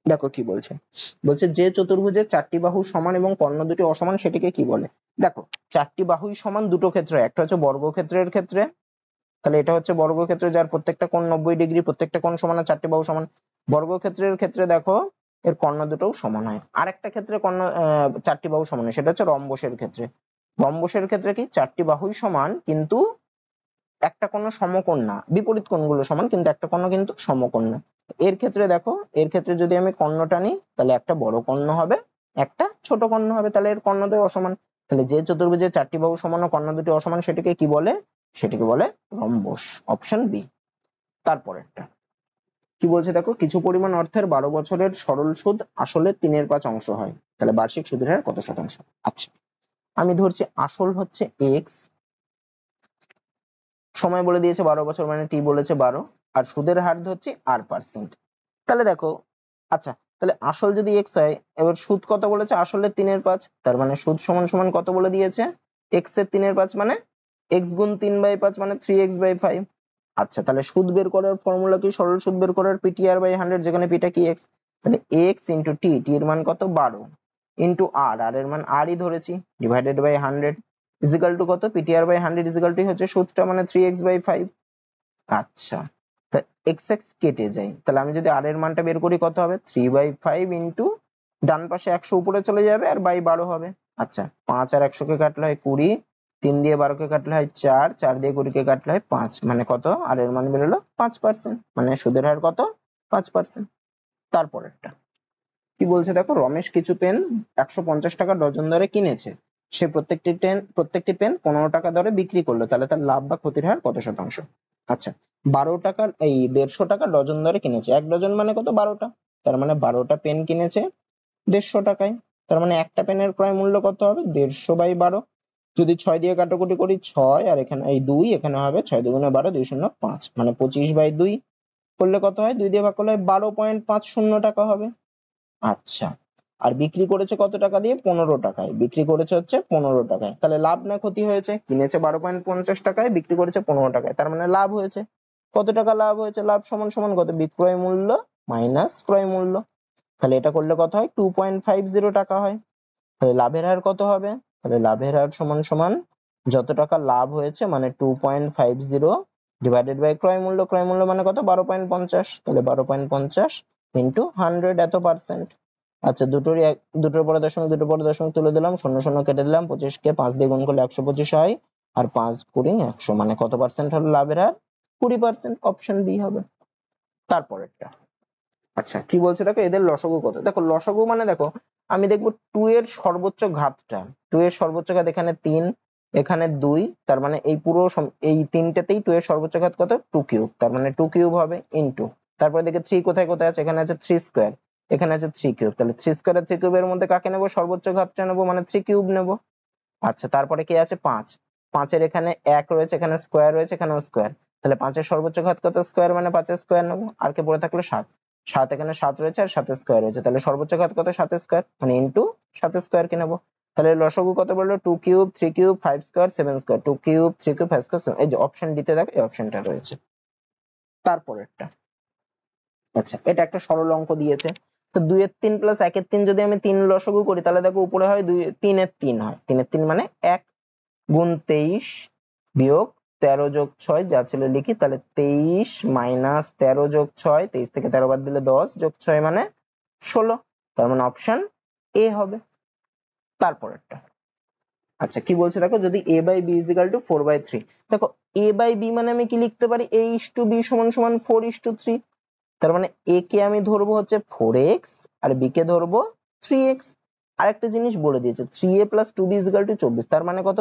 দেখো কি বলছে, বলছে যে চতুর্ভুজের 4টি বাহু সমান এবং কর্ণ দুটি অসমান সেটিকে কি বলে। দেখো 4টি বাহুই সমান দুটো ক্ষেত্রে, একটা হচ্ছে বর্গক্ষেত্রের ক্ষেত্রে, তাহলে এটা হচ্ছে বর্গক্ষেত্র যার প্রত্যেকটা কোণ 90 ডিগ্রি, প্রত্যেকটা কোণ সমান আর 4টি বাহু সমান। বর্গক্ষেত্রের ক্ষেত্রে দেখো এর কর্ণ দুটোও সমান হয়। আরেকটা ক্ষেত্রে কর্ণ 4টি বাহু সমান হয়, সেটা হচ্ছে রম্বসের ক্ষেত্রে। রম্বসের ক্ষেত্রে কি 4টি বাহুই সমান কিন্তু একটা কোণ সমকোণ না, বিপরীত কোণগুলো সমান কিন্তু একটা কোণ কিন্তু সমকোণ না। এর ক্ষেত্রে দেখো, এর ক্ষেত্রে যদি আমি কর্ণটা নিই তাহলে একটা বড় কর্ণ হবে, একটা ছোট কর্ণ হবে, তাহলে এর কর্ণদ্বয় অসমান। তাহলে যে চতুর্ভুজের 4টি বাহু সমান ও কর্ণ দুটি অসমান সেটিকে কি বলে, সেটিকে বলে রম্বস, অপশন বি। তারপরেরটা কি বলছে দেখো, কিছু পরিমাণ অর্থের 12 বছরের সরল সুদ আসলে 3/5 অংশ হয়, তাহলে বার্ষিক সুদের হার কত শতাংশ। আচ্ছা, আমি ধরছি আসল হচ্ছে এক্স, সময় বলে দিয়েছে 12 বছর মানে টি বলেছে 12, আর সুদের হার ধরছি r%। তাহলে দেখো, আচ্ছা তাহলে আসল যদি এক্স হয়, এবার সুদ কত বলেছে, আসলে 3/5, তার মানে সুদ সমান সমান কত বলে দিয়েছে, এক্স এর 3/5 মানে এক্স গুণ 3/5 মানে 3x/5। আচ্ছা, তাহলে সুদ বের করার ফর্মুলা কি, সরল সুদ বের করার ptr/100, যেখানে পিটা কি এক্স, তাহলে এক্স ইন্টু টি, টি এর মান কত 12, ইন্টু আর, আর এর মান আর ই ধরেছি, ডিভাইডেড বাই 100 ইজিক্যাল টু কত, ptr/100 ইজিক্যাল টু হচ্ছে সুদটা মানে 3x/5। আচ্ছা, তা এক্স এক্স কেটে যায়, তাহলে আমি যদি আর এর মানটা বের করি কত হবে, 3/5 ইন্টু ডান পাশে 100 উপরে চলে যাবে আর বাই 12 হবে। আচ্ছা, 5 আর 100 কে কাটলে হয় 20, 3 দিয়ে 12 কে কাটলে হয় 4, 4 দিয়ে 20 কে কাটলে হয় 5, মানে কত, আর এর মান বেরোলো 5%, মানে সুদের হার কত, 5%। তারপরেরটা কি বলছে দেখো, রমেশ কিছু পেন 150 টাকা ডজন দরে কিনেছে, সে প্রত্যেকটি পেন 15 টাকা দরে বিক্রি করলো, তাহলে তার লাভ বা ক্ষতির হার কত শতাংশ। আচ্ছা, 12 টাকার এই 150 টাকা ডজন দরে কিনেছে, এক ডজন মানে কত, 12টা, তার মানে 12টা পেন কিনেছে 150 টাকায়, তার মানে একটা পেনের ক্রয় মূল্য কত হবে, 150/12, যদি 6 দিয়ে কাটাকুটি করি 6, আর এখানে এই 2, এখানে হবে 6 দুগুণে 12, 2 শূন্য 5, মানে 25/2 করলে কত হয়, 2 দিয়ে ভাগ করলে 12.50 টাকা হবে। আচ্ছা, আর বিক্রি করেছে কত টাকা দিয়ে, 15 টাকায়, বিক্রি করেছে হচ্ছে 15 টাকায়, তাহলে লাভ না ক্ষতি হয়েছে, কিনেছে 12.50 টাকায়, বিক্রি করেছে 15 টাকায়, তার মানে লাভ হয়েছে। কত টাকা লাভ হয়েছে, লাভ সমান সমান কত, বিক্রয় মূল্য মাইনাস ক্রয় মূল্য, তাহলে এটা করলে কত হয়, 2.50 টাকা হয়। তাহলে লাভের হার কত হবে, তাহলে লাভের হার সমান সমান যত টাকা লাভ হয়েছে মানে 2.50 ডিভাইডেড বাই ক্রয় মূল্য, ক্রয় মূল্য মানে কত, 12.50, তাহলে 12.50 ইন্টু 100 এত %। আচ্ছা দুটোর পরে দশমিক তুলে দিলাম, শূন্য শূন্য কেটে দিলাম, 25 কে 5 দিয়ে গুণ করলে 125 হয়, আর 5 কুড়ি 100, মানে কত পার্সেন্ট হলো লাভের হার? 20%। অপশন বি হবে। তারপরেরটা, আচ্ছা কি বলছে দেখো, এদের লসাগু কত। দেখো লসাগু মানে দেখো, আমি দেখবো 2 এর সর্বোচ্চ ঘাতটা, 2 এর সর্বোচ্চ ঘাত এখানে 3, এখানে 2, তার মানে এই পুরো এই তিনটেতেই 2 এর সর্বোচ্চ ঘাত কত? 2 কিউব, তার মানে 2 কিউব হবে ইনটু, তারপরে দেখে 3 কোথায় কোথায় আছে, এখানে আছে 3 স্কয়ার, এখানে আছে 3 কিউব, তাহলে 3 স্কয়ার আর 3 কিউবের মধ্যে কাকে নেব? সর্বোচ্চ ঘাতটা নেব, মানে 3 কিউব নেব। আচ্ছা তারপরে কি আছে? 5, 5 এর এখানে 1 রয়েছে, এখানে স্কয়ার রয়েছে, এখানেও স্কয়ার, তাহলে 5 এর সর্বোচ্চ ঘাত কত? স্কয়ার, মানে 5 এর স্কয়ার নেব। আর কে পড়ে থাকলো? 7, 7 এখানে 7 রয়েছে আর 7 স্কয়ার রয়েছে, তাহলে সর্বোচ্চ ঘাত কত? 7 স্কয়ার, মানে ইনটু 7 স্কয়ার কে নেব। তাহলে লসাগু কত বললো? 2 cube, 3 cube, 5 square, 7 square, 2 cube, 3 cube, 5 square, এই যে অপশন ডিতে দেখো এই অপশনটা রয়েছে। তারপরেরটা, আচ্ছা এটা একটা সরল অঙ্ক দিয়েছে, তো 2 এর 3 প্লাস 1 এর 3 যদি আমি 3 লসাগু করি, তাহলে দেখো উপরে হয় 2, 3 এর 3 হয়, 3 এর 3 মানে 1 গুণ 23 বিয়োগ 13 যোগ 6 যা ছিল লিখি, তাহলে 23 মাইনাস 13 যোগ 6, 23 থেকে 13 বাদ দিলে 10 যোগ 6 মানে 16, তার মানে অপশন এ হবে। তারপরেরটা, আচ্ছা কি বলছে দেখো, যদি a by b is equal to 4/3, দেখো a বাই b মানে আমি কি লিখতে পারি? a ইস টু b সমান সমান 4:3, তার মানে a কে আমি ধরবো হচ্ছে 4x আর b কে ধরবো 3x। আরেকটা জিনিস বলে দিয়েছে, 3a plus 2b is equal two 24, তার মানে কত?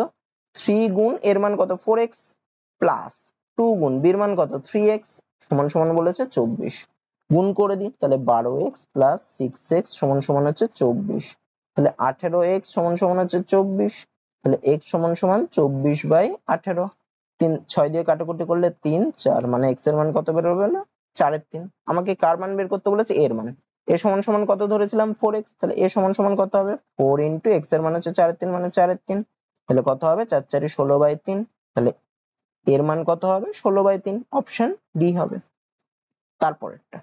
3 গুণ এর মান কত? 4x প্লাস 2 গুণ b এর মান কত? 3x সমান সমান বলেছে 24, গুণ করে দিই, তাহলে 12x প্লাস 6x সমান সমান হচ্ছে 24, তাহলে 18x সমান সমান হচ্ছে 24, তাহলে x সমান সমান 24/18, 6 দিয়ে কাটাকুটি করলে 3, 4, মানে x এর মান কত বেরোবে? না 4/3। আমাকে কার মান বের করতে বলেছে? এর মান। a সমান সমান কত ধরেছিলাম? 4x, তাহলে a সমান সমান কত হবে? 4 ইন্টু x এর মান হচ্ছে 4/3, মানে 4/3, তাহলে কত হবে? 4 4 16/3, তাহলে এর মান কত হবে? 16/3, অপশন ডি হবে। তারপরেরটা,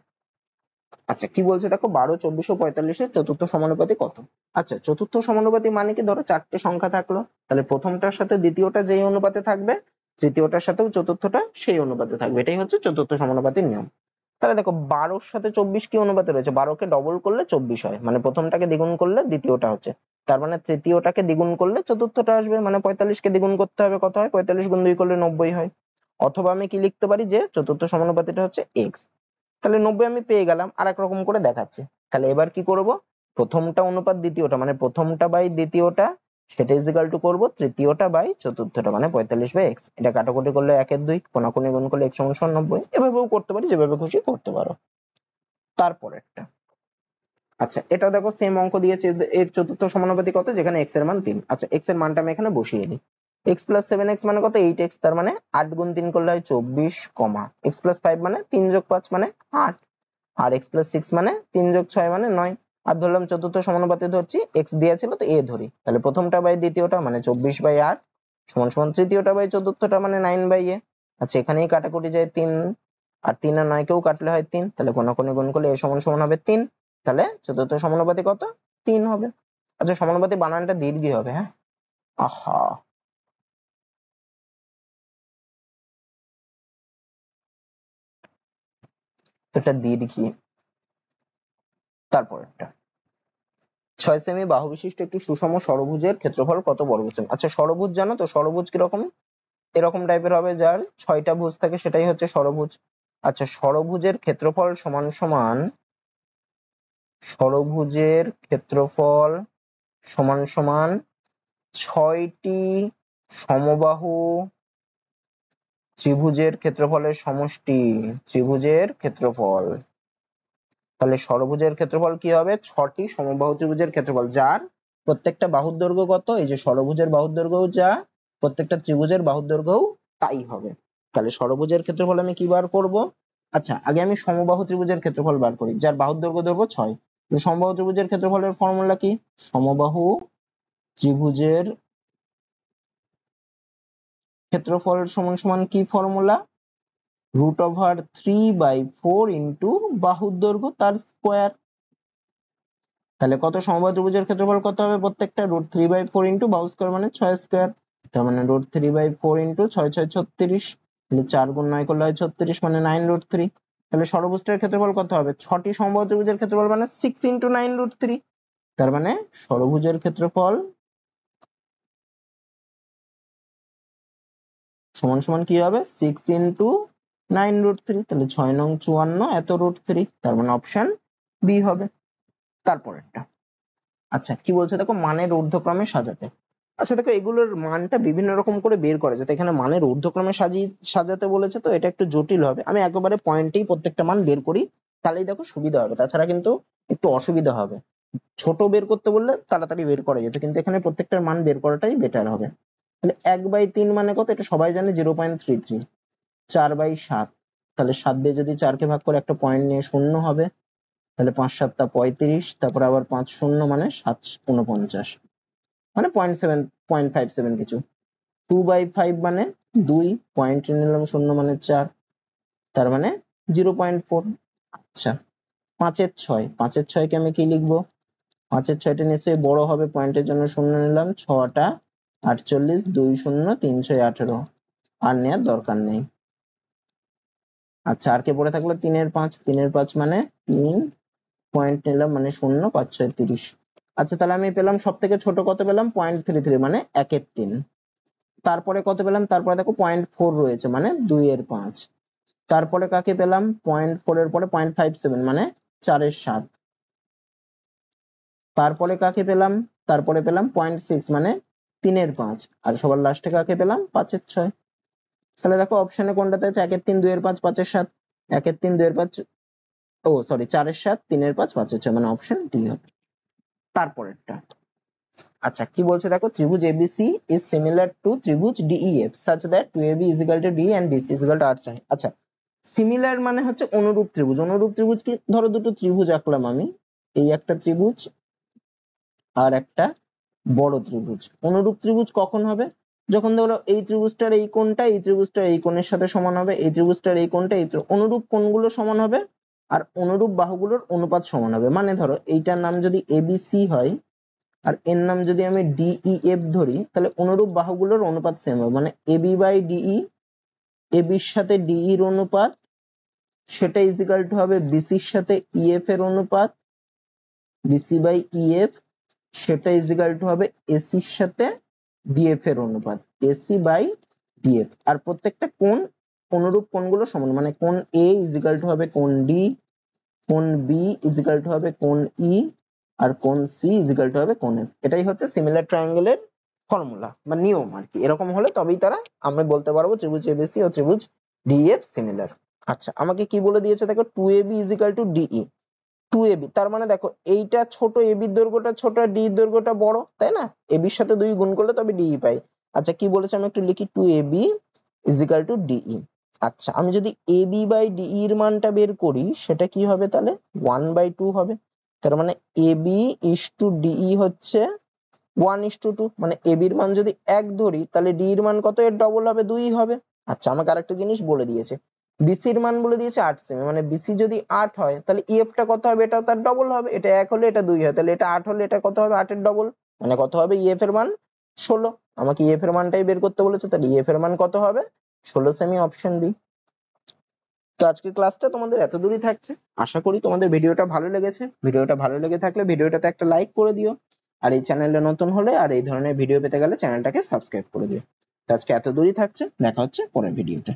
আচ্ছা কি বলছে দেখো, 12, 24 ও 45 এর চতুর্থ সমানুপাতি কত? আচ্ছা চতুর্থ সমানুপাতি মানে কি, ধরো চারটে সংখ্যা থাকলো, তাহলে প্রথমটার সাথে দ্বিতীয়টা যেই অনুপাতে থাকবে, তৃতীয়টার সাথেও চতুর্থটা সেই অনুপাতে থাকবে, এটাই হচ্ছে চতুর্থ সমানুপাতির নিয়ম। তাহলে দেখো 12 এর সাথে 24 কি অনুপাতে রয়েছে? 12 কে ডবল করলে 24 হয়, মানে প্রথমটাকে দ্বিগুণ করলে দ্বিতীয়টা হচ্ছে, তার মানে তৃতীয়টাকে দ্বিগুণ করলে চতুর্থটা আসবে, মানে 45 কে দ্বিগুণ করতে হবে, কত হয়? 45 গুণ 2 করলে 90 হয়। অথবা আমি কি লিখতে পারি যে চতুর্থ সমানুপাতিটা হচ্ছে x, তাহলে 90 আমি পেয়ে গেলাম। আর এক রকম করে দেখাচ্ছি, তাহলে এবার কি করব? প্রথমটা অনুপাত দ্বিতীয়টা, মানে প্রথমটা বাই দ্বিতীয়টা, সেটা ইজ ইকাল টু করবো তৃতীয়টা বাই চতুর্থটা, মানে 45/x, এটা কাটাকুটি করলে 1 এর 2, কোনাকুনি গুণ করলে x সমান সমান 90, এভাবেও করতে পারি, যেভাবে খুশি করতে পারো। তারপরেরটা, আচ্ছা এটা দেখো সেম অঙ্ক দিয়েছে, এর চতুর্থ সমানুপাতি কত? যেখানে x এর মান 3, আচ্ছা x এর মানটা আমি এখানে বসিয়ে দিই, x প্লাস 7x মানে কত? 8x, তার মানে 8 গুণ 3 করলে হয় 24, x প্লাস 5 মানে 3 যোগ 5 মানে 8, আর x প্লাস 6 মানে 3 যোগ 6 মানে 9, আর ধরলাম চতুর্থ সমানুপাতি ধরছি, x দেওয়া ছিল তো a ধরি, তাহলে প্রথমটা বাই দ্বিতীয়টা মানে 24/8 সমান সমান তৃতীয়টা বাই চতুর্থটা মানে 9/a। আচ্ছা এখানেই কাটাকুটি যায় 3, আর 3 আর 9 কেও কাটলে হয় 3, তাহলে কোনাকুনি গুণ করলে a সমান সমান হবে 3, তাহলে চতুর্থ সমানুপাতি কত? 3 হবে। আচ্ছা সমানুপাতি বানানটা দীর্ঘই হবে, হ্যাঁ, আহা, এটা দীর্ঘই। তারপরেরটা, 6 সেমি বাহু বিশিষ্ট একটি সুষম ষড়ভুজের ক্ষেত্রফল কত বর্গ সেমি? আচ্ছা ষড়ভুজ জানো তো, ষড়ভুজ কিরকম? এরকম টাইপের হবে, যার 6টা ভুজ থাকে সেটাই হচ্ছে ষড়ভুজ। আচ্ছা ষড়ভুজের ক্ষেত্রফল সমান সমান, ষড়ভুজের ক্ষেত্রফল সমান সমান 6টি সমবাহু ত্রিভুজের ক্ষেত্রফলের সমষ্টি, ত্রিভুজের ক্ষেত্রফল। তাহলে ষড়ভুজের ক্ষেত্রফল কি হবে? 6টি সমবাহু ত্রিভুজের ক্ষেত্রফল, যার প্রত্যেকটা বাহুর দৈর্ঘ্য কত? এই যে ষড়ভুজের বাহুর দৈর্ঘ্য যা, প্রত্যেকটা ত্রিভুজের বাহুর দৈর্ঘ্যও তাই হবে। তাহলে ষড়ভুজের ক্ষেত্রফল আমি কি বার করব? আচ্ছা আগে আমি সমবাহু ত্রিভুজের ক্ষেত্রফল বার করি, যার বাহুর দৈর্ঘ্য 6। সমবাহু ত্রিভুজের ক্ষেত্রফলের ফর্মুলা কি? সমবাহু ত্রিভুজের ক্ষেত্রফল সমান সমান কি ফর্মুলা? √3/4 ইন্টু বাহুর দৈর্ঘ্য তার স্কোয়ার। তাহলে কত? সমবাহু ত্রিভুজের ক্ষেত্রফল কত হবে? প্রত্যেকটা √3/4 ইন্টু বাহু স্কোয়ার মানে 6 স্কোয়ার, তার মানে √3/4 ইন্টু 6 6 36, তাহলে 4 গুণ 9 করলে হয় 36, মানে 9√3, তাহলে ষড়ভুজটার ক্ষেত্রফল কত হবে? 6টি সমবাহু ত্রিভুজের ক্ষেত্রফল মানে 6 × 9√3। তার মানে ষড়ভুজের ক্ষেত্রফল সমান সমান কি হবে? 6 × 9√3। তাহলে 6 নং 54 এত √3। তার মানে অপশন বি হবে। তারপরেরটা, আচ্ছা কি বলছে দেখো, মানের ঊর্ধ্বক্রমে সাজাতে। আচ্ছা দেখো, এগুলোর মানটা বিভিন্ন রকম করে বের করা যায়। এখানে মানের ঊর্ধ্বক্রমে সাজাতে বলেছে, তো এটা একটু জটিল হবে। আমি একেবারে পয়েন্টেই প্রত্যেকটা মান বের করি, তাহলেই দেখো সুবিধা হবে। তাছাড়া কিন্তু একটু অসুবিধা হবে। ছোট বের করতে বললে তাড়াতাড়ি বের করা যেত, কিন্তু এখানে প্রত্যেকটার মান বের করাটাই বেটার হবে। তাহলে 1/3 মানে কত? এটা সবাই জানে 0.33। 4/7, তাহলে 7 দিয়ে যদি 4 কে ভাগ করে একটা পয়েন্ট নিয়ে শূন্য হবে, তাহলে 5 × 7 = 35, তারপর আবার 5 শূন্য মানে 7 49, মানে 0.57 কিছু। 2/5 মানে 2, পয়েন্ট নিলাম শূন্য মানে 4, তার মানে 0.4। আচ্ছা 5-এর 6, 5-এর 6 কে আমি কি লিখবো? 5-এর 6টা নিশ্চয়ই বড় হবে, পয়েন্টের জন্য শূন্য নিলাম। 6টা 48, 2 শূন্য 3 6 18, আর নেওয়ার দরকার নেই। আচ্ছা আর কে পড়ে থাকলো? 3-এর 5, 3-এর 5 মানে 3, পয়েন্ট নিলাম মানে শূন্য, 5 6 30। আচ্ছা তাহলে আমি পেলাম সব থেকে ছোট কত পেলাম? 0.33 মানে 1/3। তারপরে কত পেলাম? তারপরে দেখো 0.4 রয়েছে মানে 2/5। তারপরে কাকে পেলাম? 0.4 এর পরে 0.57 মানে 4/7। তারপরে কাকে পেলাম? তারপরে পেলাম 0.6 মানে 3/5। আর সবার লাস্টে কাকে পেলাম? 5-এর 6। তাহলে দেখো অপশনে কোনটাতে আছে? 1/3 2/5 5/7। 1/3 2/5, ও সরি 4/7 3/5 5/6, মানে অপশন ডি হবে। তারপরেরটা, আচ্ছা কি বলছে দেখো, ত্রিভুজ ABC is similar to ত্রিভুজ DEF such that 2AB is equal to D and BC is equal to R চাই। আচ্ছা সিমিলার মানে হচ্ছে অনুরূপ ত্রিভুজ। অনুরূপ ত্রিভুজ কি? ধরো দুটো ত্রিভুজ আঁকলাম আমি, এই একটা ত্রিভুজ আর একটা বড় ত্রিভুজ। অনুরূপ ত্রিভুজ কখন হবে? যখন ধরো এই ত্রিভুজটার এই কোণটা এই ত্রিভুজটার এই কোণের সাথে সমান হবে, এই ত্রিভুজটার এই কোণটা এই অনুরূপ কোণগুলো সমান হবে, আর অনুরূপ বাহুগুলোর অনুপাত সমান হবে। মানে ধরো এইটার নাম যদি ABC হয় আর এর নাম যদি আমি DEF ধরি, তাহলে অনুরূপ বাহুগুলোর অনুপাত সেম হবে। মানে AB/DE, AB এর সাথে DE এর অনুপাত সেটা ইজ ইকুয়াল টু হবে BC এর সাথে EF এর অনুপাত, BC/EF সেটা ইজ ইকুয়াল টু হবে AC এর সাথে DF এর অনুপাত, AC/DF। আর প্রত্যেকটা কোণ, অনুরূপ কোণগুলো সমান, মানে কোণ A ইজ ইকুয়াল টু হবে কোণ D, কোণ B ইজ ইকুয়াল টু হবে কোণ E, আর কোণ C ইজ ইকুয়াল টু হবে কোণ F। এটাই হচ্ছে সিমিলার ট্রায়াঙ্গেলের ফর্মুলা বা নিয়ম আর কি। এরকম হলে তবেই তারা, আমরা বলতে পারবো ত্রিভুজ ABC ও ত্রিভুজ DEF সিমিলার। আচ্ছা আমাকে কি বলে দিয়েছে দেখো, 2AB is equal to DE। 2AB তার মানে দেখো এইটা ছোট, AB এর দৈর্ঘ্যটা ছোট আর D এর দৈর্ঘ্যটা বড়, তাই না? AB এর সাথে 2 গুণ করলে তবে DE পাই। আচ্ছা কি বলেছে আমি একটু লিখি, 2AB is equal to DE। আচ্ছা আমি যদি AB/DE এর মানটা বের করি, সেটা কি হবে? তাহলে 1/2 হবে। তার মানে AB/DE হচ্ছে 1:2। মানে AB এর মান যদি 1 ধরি, তাহলে D এর মান কত? এর ডবল হবে, 2 হবে। আচ্ছা আমাকে আরেকটা জিনিস বলে দিয়েছে, BC এর মান বলে দিয়েছে 8 সেমি। মানে BC যদি 8 হয়, তাহলে EF টা কত হবে? এটাও তার ডবল হবে। এটা 1 হলে এটা 2 হয়, তাহলে এটা 8 হলে এটা কত হবে? 8 এর ডবল, মানে কত হবে? EF এর মান 16। আমাকে EF এর মানটাই বের করতে বলেছে, তাহলে EF এর মান কত হবে? 16 সেমি, অপশন বি। তো আজকের ক্লাসটা তোমাদের এত দূরই থাকছে। আশা করি তোমাদের ভিডিওটা ভালো লেগেছে। ভিডিওটা ভালো লেগে থাকলে ভিডিওটাতে একটা লাইক করে দিও, আর এই চ্যানেলে নতুন হলে আর এই ধরনের ভিডিও পেতে গেলে চ্যানেলটাকে সাবস্ক্রাইব করে দিও। তো আজকে এত দূরই থাকছে, দেখা হচ্ছে পরের ভিডিওতে।